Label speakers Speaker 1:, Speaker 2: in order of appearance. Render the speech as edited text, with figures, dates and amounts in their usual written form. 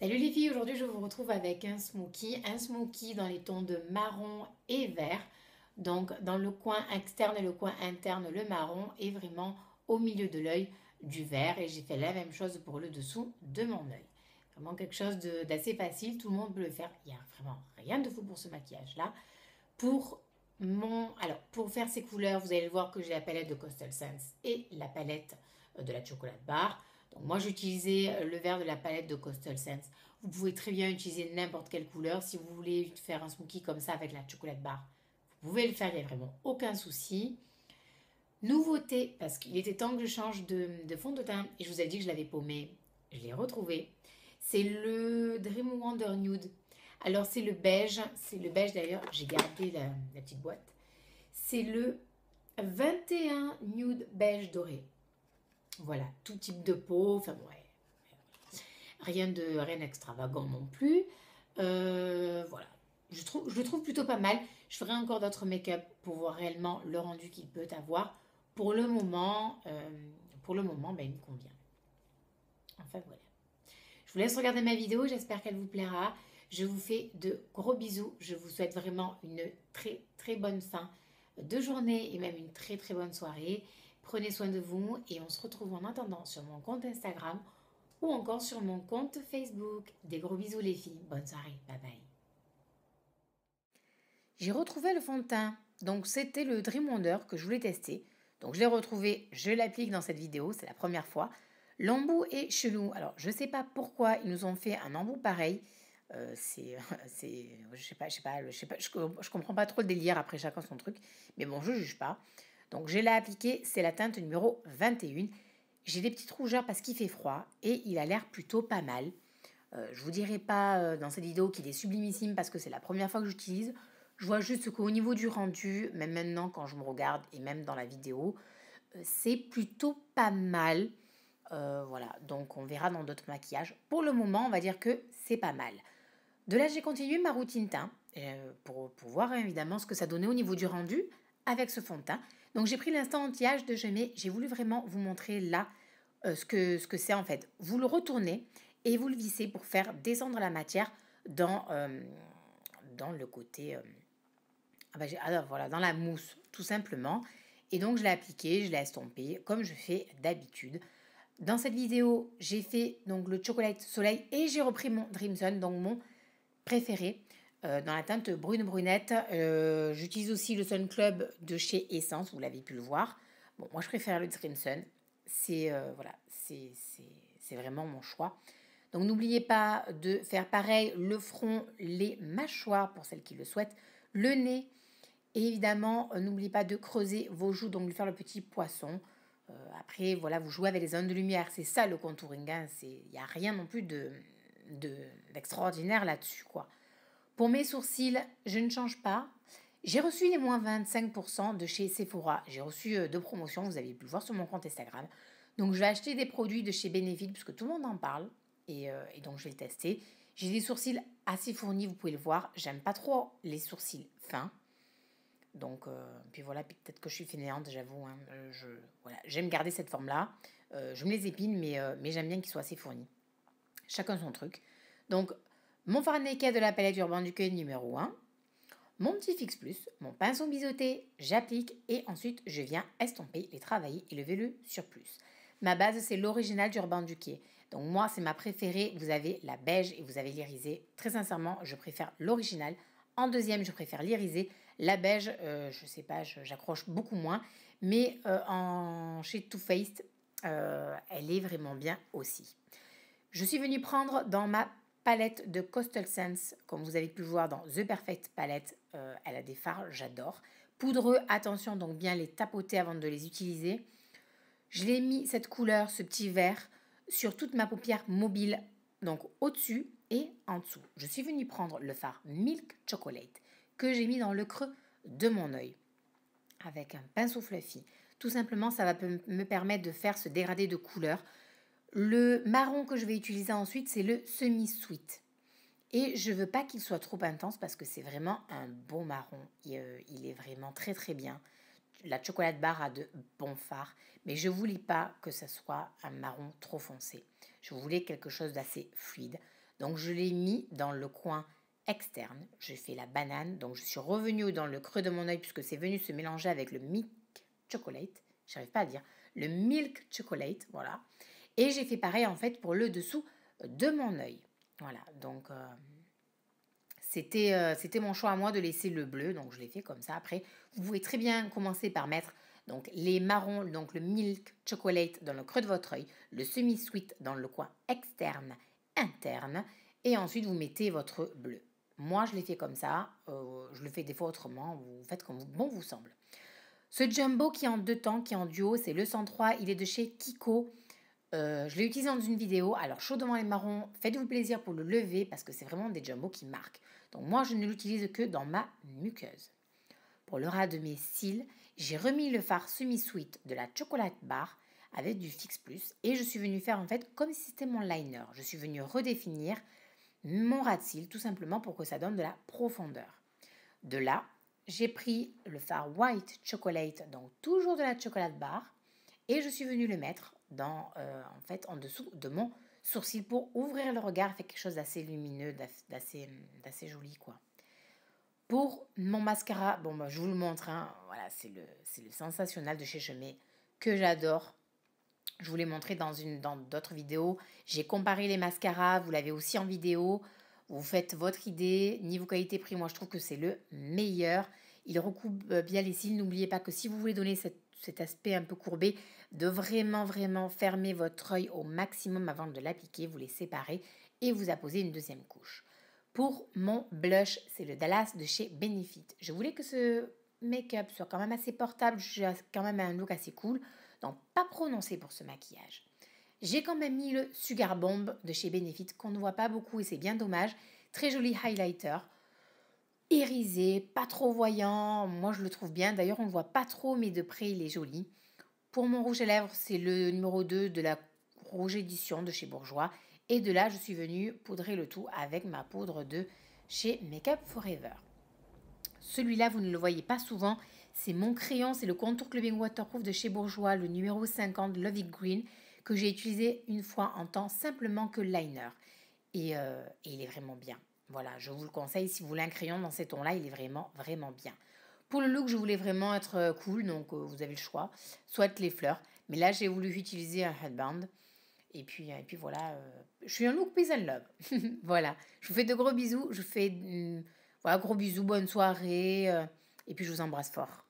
Speaker 1: Salut les filles, aujourd'hui je vous retrouve avec un smoky dans les tons de marron et vert. Donc dans le coin externe et le coin interne, le marron est vraiment au milieu de l'œil du vert et j'ai fait la même chose pour le dessous de mon œil. Vraiment quelque chose d'assez facile, tout le monde peut le faire. Il n'y a vraiment rien de fou pour ce maquillage là. Pour faire ces couleurs, vous allez voir que j'ai la palette de Coastal Scents et la palette de la Chocolate Bar. Donc moi j'ai utilisé le vert de la palette de Coastal Scents. Vous pouvez très bien utiliser n'importe quelle couleur. Si vous voulez faire un smoky comme ça avec la Chocolate Bar, vous pouvez le faire, il n'y a vraiment aucun souci. Nouveauté, parce qu'il était temps que je change de fond de teint et je vous ai dit que je l'avais paumé, je l'ai retrouvé. C'est le Dream Wonder Nude. Alors c'est le beige d'ailleurs, j'ai gardé la petite boîte. C'est le 21 Nude Beige Doré. Voilà, tout type de peau, enfin ouais, rien d'extravagant non plus. Voilà, je le trouve plutôt pas mal. Je ferai encore d'autres make-up pour voir réellement le rendu qu'il peut avoir. Pour le moment, ben, il me convient. Enfin voilà. Je vous laisse regarder ma vidéo, j'espère qu'elle vous plaira. Je vous fais de gros bisous. Je vous souhaite vraiment une très très bonne fin de journée et même une très très bonne soirée. Prenez soin de vous et on se retrouve en attendant sur mon compte Instagram ou encore sur mon compte Facebook. Des gros bisous les filles. Bonne soirée. Bye bye. J'ai retrouvé le fond de teint. Donc c'était le Dream Wonder que je voulais tester. Donc je l'ai retrouvé, je l'applique dans cette vidéo, c'est la première fois. L'embout est chelou. Alors je sais pas pourquoi ils nous ont fait un embout pareil. Je comprends pas trop le délire, après chacun son truc. Mais bon, je juge pas. Donc je l'ai appliqué, c'est la teinte numéro 21. J'ai des petites rougeurs parce qu'il fait froid et il a l'air plutôt pas mal. Je vous dirai pas dans cette vidéo qu'il est sublimissime parce que c'est la première fois que j'utilise. Je vois juste qu'au niveau du rendu, même maintenant quand je me regarde et même dans la vidéo, c'est plutôt pas mal. Voilà, donc on verra dans d'autres maquillages. Pour le moment, on va dire que c'est pas mal. De là, j'ai continué ma routine teint pour voir évidemment ce que ça donnait au niveau du rendu avec ce fond de teint. Donc j'ai pris l'instant anti-âge de Gemay. J'ai voulu vraiment vous montrer là ce que c'est en fait. Vous le retournez et vous le vissez pour faire descendre la matière dans le côté... voilà, dans la mousse, tout simplement. Et donc je l'ai appliqué, je l'ai estompé comme je fais d'habitude. Dans cette vidéo, j'ai fait donc le Chocolate Soleil et j'ai repris mon Dream Sun, donc mon préféré, dans la teinte brune brunette. J'utilise aussi le Sun Club de chez Essence, vous l'avez pu le voir. Bon, moi je préfère le Dream Sun. C'est vraiment mon choix. Donc n'oubliez pas de faire pareil, le front, les mâchoires pour celles qui le souhaitent, le nez. Et évidemment, n'oubliez pas de creuser vos joues, donc de faire le petit poisson. Après, voilà, vous jouez avec les zones de lumière. C'est ça le contouring. Hein. Il n'y a rien non plus d'extraordinaire là-dessus, quoi. Pour mes sourcils, je ne change pas. J'ai reçu les moins 25% de chez Sephora. J'ai reçu deux promotions, vous avez pu le voir sur mon compte Instagram. Donc je vais acheter des produits de chez Benefit, puisque tout le monde en parle. Et donc je vais le tester. J'ai des sourcils assez fournis, vous pouvez le voir. J'aime pas trop les sourcils fins. Donc, puis voilà, peut-être que je suis fainéante, j'avoue. Hein, voilà, j'aime garder cette forme-là. Je me les épine, mais j'aime bien qu'ils soient assez fournis. Chacun son truc. Donc, mon fard naked de la palette Urban Decay numéro 1. Mon petit Fix Plus, mon pinceau biseauté, j'applique et ensuite je viens estomper, les travailler et lever le surplus. Ma base, c'est l'original d'Urban Decay. Donc moi, c'est ma préférée. Vous avez la beige et vous avez l'irisé. Très sincèrement, je préfère l'original. En deuxième, je préfère l'irisé. La beige, je sais pas, j'accroche beaucoup moins. Mais chez Too Faced, elle est vraiment bien aussi. Je suis venue prendre dans ma palette de Coastal Scents, comme vous avez pu voir dans The Perfect Palette. Elle a des fards, j'adore. Poudreux, attention donc bien les tapoter avant de les utiliser. Je l'ai mis cette couleur, ce petit vert, sur toute ma paupière mobile, donc au-dessus et en dessous. Je suis venue prendre le fard Milk Chocolate que j'ai mis dans le creux de mon œil avec un pinceau fluffy. Tout simplement, ça va me permettre de faire ce dégradé de couleur. Le marron que je vais utiliser ensuite, c'est le semi-sweet. Et je veux pas qu'il soit trop intense parce que c'est vraiment un bon marron. Il est vraiment très très bien. La Chocolate Bar a de bons fards, mais je voulais pas que ce soit un marron trop foncé. Je voulais quelque chose d'assez fluide. Donc, je l'ai mis dans le coin externe. J'ai fait la banane. Donc, je suis revenue dans le creux de mon œil puisque c'est venu se mélanger avec le milk chocolate. J'arrive pas à dire. Le milk chocolate, voilà. Et j'ai fait pareil, en fait, pour le dessous de mon œil. Voilà, donc c'était mon choix à moi de laisser le bleu, donc je l'ai fait comme ça. Après, vous pouvez très bien commencer par mettre donc les marrons, donc le milk chocolate dans le creux de votre œil, le semi-sweet dans le coin externe, interne, et ensuite vous mettez votre bleu. Moi, je l'ai fait comme ça, je le fais des fois autrement, vous faites comme bon vous semble. Ce jumbo qui est en deux temps, qui est en duo, c'est le 103, il est de chez Kiko. Je l'ai utilisé dans une vidéo, alors chaud devant les marrons, faites-vous plaisir pour le lever parce que c'est vraiment des jumbo qui marquent. Donc moi je ne l'utilise que dans ma muqueuse. Pour le ras de mes cils, j'ai remis le fard semi-sweet de la Chocolate Bar avec du Fix Plus et je suis venue faire en fait comme si c'était mon liner. Je suis venue redéfinir mon ras de cils tout simplement pour que ça donne de la profondeur. De là, j'ai pris le fard White Chocolate, donc toujours de la Chocolate Bar, et je suis venue le mettre en fait, en dessous de mon sourcil pour ouvrir le regard, faire quelque chose d'assez lumineux, d'assez joli, quoi. Pour mon mascara, bon, bah, je vous le montre, hein, voilà, c'est le Sensationnel de chez Chemay que j'adore. Je vous l'ai montré dans d'autres vidéos. J'ai comparé les mascaras, vous l'avez aussi en vidéo. Vous faites votre idée. Niveau qualité-prix, moi je trouve que c'est le meilleur. Il recoupe bien les cils. N'oubliez pas que si vous voulez donner cet aspect un peu courbé, de vraiment, vraiment fermer votre œil au maximum avant de l'appliquer. Vous les séparez et vous apposez une deuxième couche. Pour mon blush, c'est le Dallas de chez Benefit. Je voulais que ce make-up soit quand même assez portable. J'ai quand même un look assez cool. Donc, pas prononcé pour ce maquillage. J'ai quand même mis le Sugar Bomb de chez Benefit qu'on ne voit pas beaucoup et c'est bien dommage. Très joli highlighter. Irisé, pas trop voyant. Moi, je le trouve bien. D'ailleurs, on ne le voit pas trop, mais de près, il est joli. Pour mon rouge à lèvres, c'est le numéro 2 de la Rouge Édition de chez Bourjois. Et de là, je suis venue poudrer le tout avec ma poudre de chez Makeup Forever. Celui-là, vous ne le voyez pas souvent. C'est mon crayon, c'est le Contour Clubbing Waterproof de chez Bourjois, le numéro 50 Love It Green, que j'ai utilisé une fois en temps simplement que liner. Et il est vraiment bien. Voilà, je vous le conseille. Si vous voulez un crayon dans ces tons-là, il est vraiment, vraiment bien. Pour le look, je voulais vraiment être cool, donc vous avez le choix. Soit les fleurs, mais là, j'ai voulu utiliser un headband. Et puis voilà, je suis un look peace and love. Voilà, je vous fais de gros bisous. Je vous fais voilà, gros bisous, bonne soirée. Et puis je vous embrasse fort.